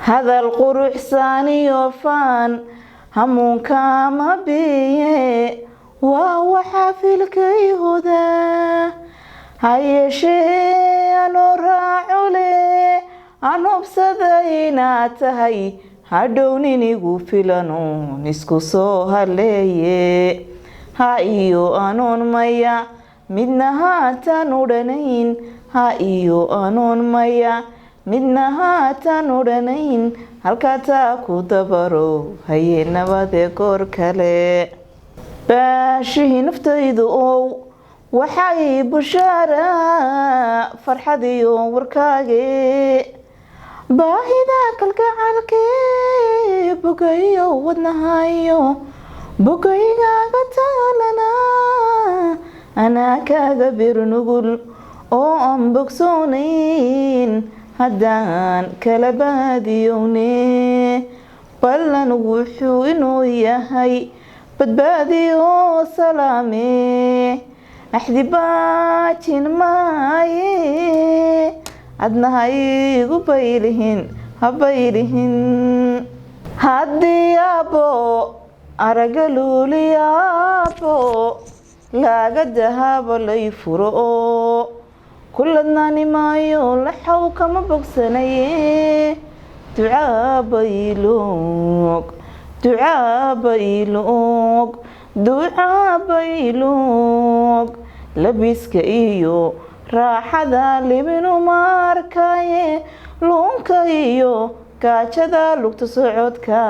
هذا القروح ثاني وفان همون كاما بيه وهو حافل كيهودا هاي شيء أنا راعولي أنا بصدينا تهي هدوني نيجو فيلانو نسكو سوهالي هايو أنون مايا midnaha taan odhanayn ha iyo anoon maya midnaha taan odhanayn halkaa taa ku dabaro haye nabadee goor kale baashihii naftaydu ow waxay bushaara farxad iyo warkaage baahida kalgacalkee bogayo wadnahayo bogaygaga taalana أنا كغبر نقول أو أم بكسونين هدان كلباديوني بلن وحو إنو يهي بدباديو سلامي أحذي باتين ماي عدنا هاي هبايلهن هادي يابو أرقلوا لي يابو لاga dahabo lay furo kulladnaani maayo laxaw kama bogsanaye ducaa baylog labiska iyo raaxada libinu markaye luunka iyo gaajada lugta socodka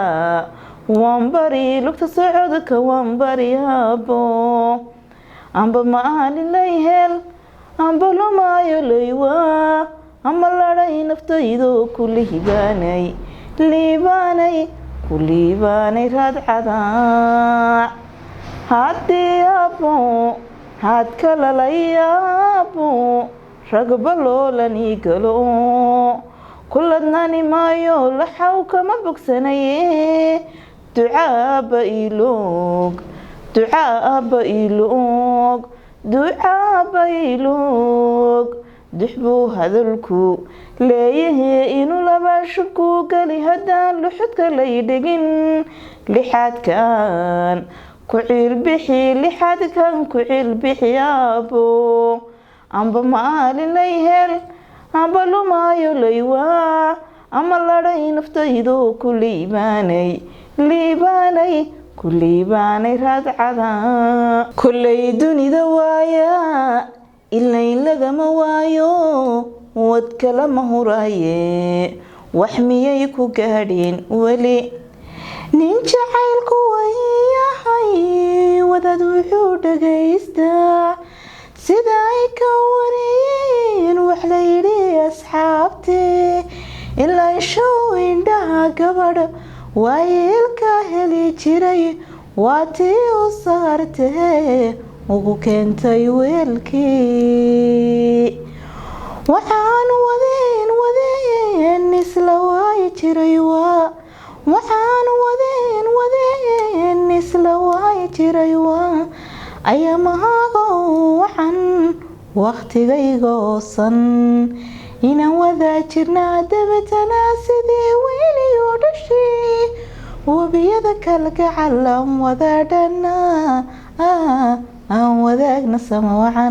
wambari lugta socodka wambari habo amba maalin layhel amba lumaayo laywa ama ladhay naftaydo ku liibaanay raadcada haddii abo had kala layaabo ragba loolani galo kulladnaani maayo laxaw kama bogsanaye ducaa baylog duxbuu hadalku leeyahay inuu laba shubku gali haddaan luxudka lay dhegin lixaadkan ku cilbixi abo amba maalin layhel amba lumaayo laywa ama ladhay naftaydo ku liibaanay raadcada kullay dunida waaya ilayn lagama waayo wad kalama huraaye wax miyay ku gaadheen weli nin jacaylku wayahay wadaad wuxuu dhagaystaa sida ay ka wariyeen wax la yidhi asxaabtee ilaa show indhaha gabadha waayeelka heli jiray waa tii u saartee ugu keentay weelkii waxaan wadeen isla waayi jiray waa ayamahaago waxaan waqtigaygoosan inaan wadaa jirnaa dabatana sidii weyliyo dhashii wabiyada kalgacal aan wadaadhana aan wadaagna sama wacan